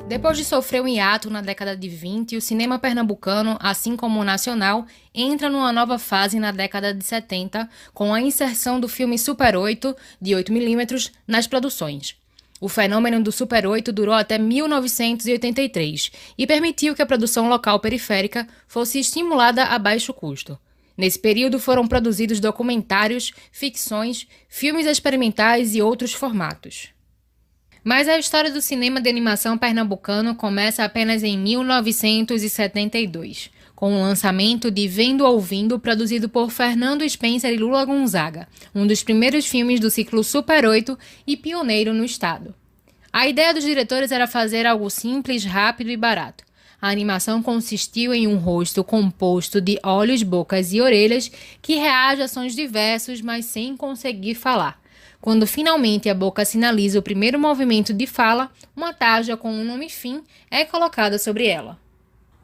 Depois de sofrer um hiato na década de 20, o cinema pernambucano, assim como o nacional, entra numa nova fase na década de 70, com a inserção do filme Super 8, de 8mm, nas produções. O fenômeno do Super 8 durou até 1983 e permitiu que a produção local periférica fosse estimulada a baixo custo. Nesse período foram produzidos documentários, ficções, filmes experimentais e outros formatos. Mas a história do cinema de animação pernambucano começa apenas em 1972, com o lançamento de Vendo Ouvindo, produzido por Fernando Spencer e Lula Gonzaga, um dos primeiros filmes do ciclo Super 8 e pioneiro no estado. A ideia dos diretores era fazer algo simples, rápido e barato. A animação consistiu em um rosto composto de olhos, bocas e orelhas que reage a sons diversos, mas sem conseguir falar. Quando finalmente a boca sinaliza o primeiro movimento de fala, uma tarja com um nome fim é colocada sobre ela.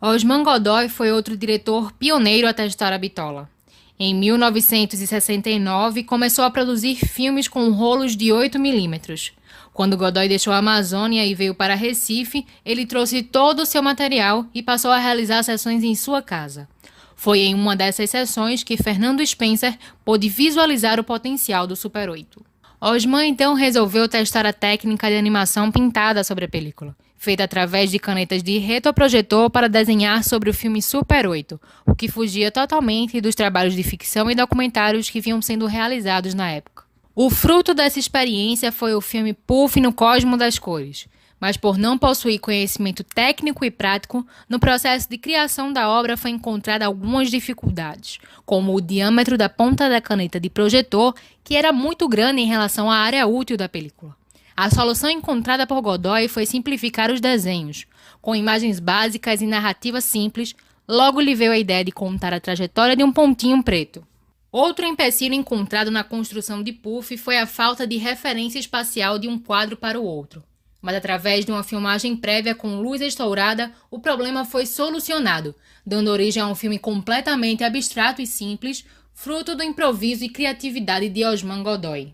Osman Godoy foi outro diretor pioneiro a testar a bitola. Em 1969, começou a produzir filmes com rolos de 8mm. Quando Godoy deixou a Amazônia e veio para Recife, ele trouxe todo o seu material e passou a realizar sessões em sua casa. Foi em uma dessas sessões que Fernando Spencer pôde visualizar o potencial do Super 8. Osman então resolveu testar a técnica de animação pintada sobre a película, feita através de canetas de retroprojetor para desenhar sobre o filme Super 8, o que fugia totalmente dos trabalhos de ficção e documentários que vinham sendo realizados na época. O fruto dessa experiência foi o filme Puff no Cosmo das Cores, mas por não possuir conhecimento técnico e prático, no processo de criação da obra foi encontrada algumas dificuldades, como o diâmetro da ponta da caneta de projetor, que era muito grande em relação à área útil da película. A solução encontrada por Godoy foi simplificar os desenhos. Com imagens básicas e narrativa simples, logo lhe veio a ideia de contar a trajetória de um pontinho preto. Outro empecilho encontrado na construção de Puff foi a falta de referência espacial de um quadro para o outro. Mas através de uma filmagem prévia com luz estourada, o problema foi solucionado, dando origem a um filme completamente abstrato e simples, fruto do improviso e criatividade de Osman Godoy.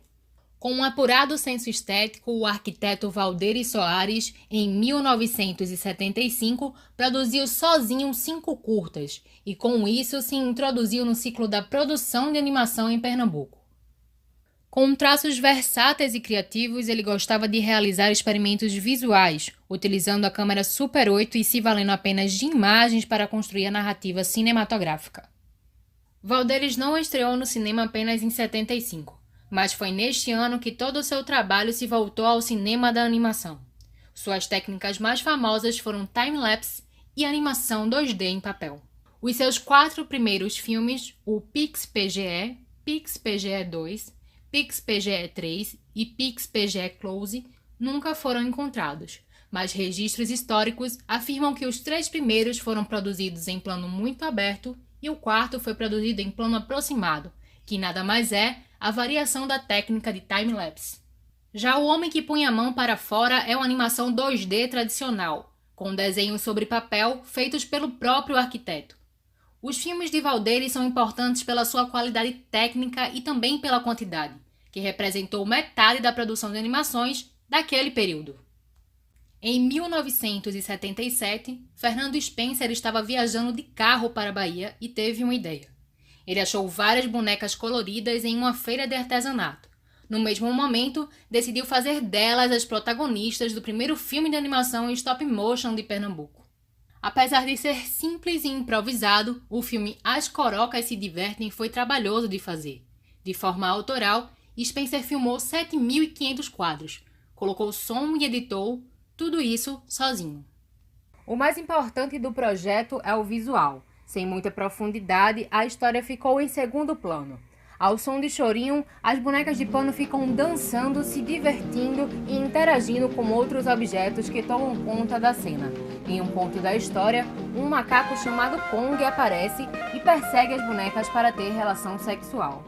Com um apurado senso estético, o arquiteto Valderi Soares, em 1975, produziu sozinho 5 curtas, e com isso se introduziu no ciclo da produção de animação em Pernambuco. Com traços versáteis e criativos, ele gostava de realizar experimentos visuais, utilizando a câmera Super 8 e se valendo apenas de imagens para construir a narrativa cinematográfica. Valderi não estreou no cinema apenas em 75, mas foi neste ano que todo o seu trabalho se voltou ao cinema da animação. Suas técnicas mais famosas foram time-lapse e animação 2D em papel. Os seus 4 primeiros filmes, o Pix-PGE, Pix-PGE 2, Pix-PGE 3 e Pix-PGE Close nunca foram encontrados, mas registros históricos afirmam que os 3 primeiros foram produzidos em plano muito aberto e o quarto foi produzido em plano aproximado, que nada mais é a variação da técnica de time-lapse. Já O Homem que Punha a Mão para Fora é uma animação 2D tradicional, com desenhos sobre papel feitos pelo próprio arquiteto. Os filmes de Valderi são importantes pela sua qualidade técnica e também pela quantidade, que representou metade da produção de animações daquele período. Em 1977, Fernando Spencer estava viajando de carro para a Bahia e teve uma ideia. Ele achou várias bonecas coloridas em uma feira de artesanato. No mesmo momento, decidiu fazer delas as protagonistas do primeiro filme de animação em stop motion de Pernambuco. Apesar de ser simples e improvisado, o filme As Corocas se Divertem foi trabalhoso de fazer. De forma autoral, Spencer filmou 7.500 quadros, colocou som e editou tudo isso sozinho. O mais importante do projeto é o visual. Sem muita profundidade, a história ficou em segundo plano. Ao som de chorinho, as bonecas de pano ficam dançando, se divertindo e interagindo com outros objetos que tomam conta da cena. Em um ponto da história, um macaco chamado Kong aparece e persegue as bonecas para ter relação sexual.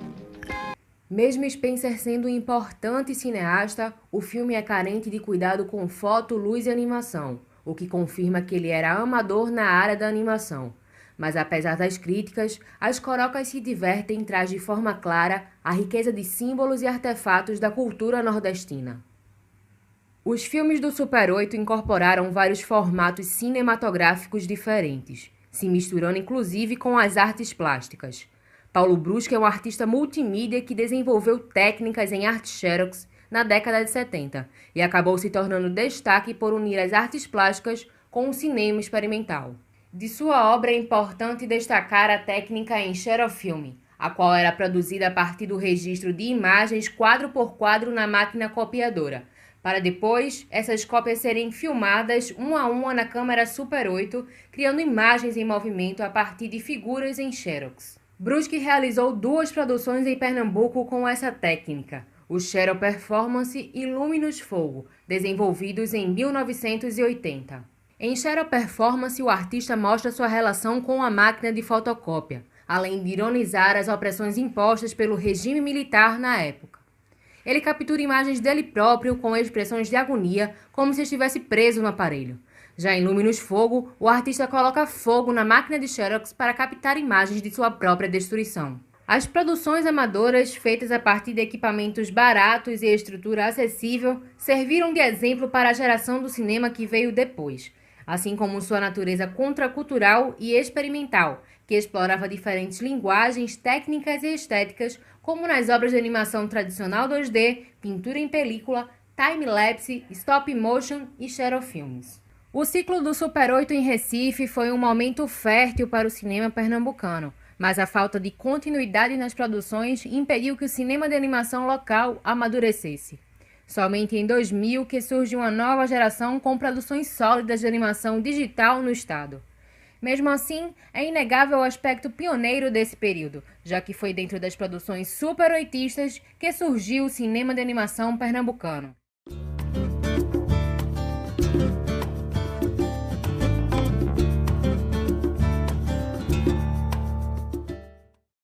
Mesmo Spencer sendo um importante cineasta, o filme é carente de cuidado com foto, luz e animação, o que confirma que ele era amador na área da animação. Mas apesar das críticas, As Corocas se Divertem traz de forma clara a riqueza de símbolos e artefatos da cultura nordestina. Os filmes do Super 8 incorporaram vários formatos cinematográficos diferentes, se misturando inclusive com as artes plásticas. Paulo Brusque é um artista multimídia que desenvolveu técnicas em arte xerox na década de 70 e acabou se tornando destaque por unir as artes plásticas com o cinema experimental. De sua obra é importante destacar a técnica em xerofilme, a qual era produzida a partir do registro de imagens quadro por quadro na máquina copiadora, para depois essas cópias serem filmadas uma a uma na câmera Super 8, criando imagens em movimento a partir de figuras em xerox. Brusque realizou 2 produções em Pernambuco com essa técnica, o Xero Performance e Luminous Fogo, desenvolvidos em 1980. Em Xero Performance, o artista mostra sua relação com a máquina de fotocópia, além de ironizar as opressões impostas pelo regime militar na época. Ele captura imagens dele próprio com expressões de agonia, como se estivesse preso no aparelho. Já em Luminous Fogo, o artista coloca fogo na máquina de xerox para captar imagens de sua própria destruição. As produções amadoras, feitas a partir de equipamentos baratos e estrutura acessível, serviram de exemplo para a geração do cinema que veio depois, assim como sua natureza contracultural e experimental, que explorava diferentes linguagens, técnicas e estéticas, como nas obras de animação tradicional 2D, pintura em película, time-lapse, stop motion e xerofilmes. O ciclo do Super 8 em Recife foi um momento fértil para o cinema pernambucano, mas a falta de continuidade nas produções impediu que o cinema de animação local amadurecesse. Somente em 2000 que surge uma nova geração com produções sólidas de animação digital no estado. Mesmo assim, é inegável o aspecto pioneiro desse período, já que foi dentro das produções super-oitistas que surgiu o cinema de animação pernambucano.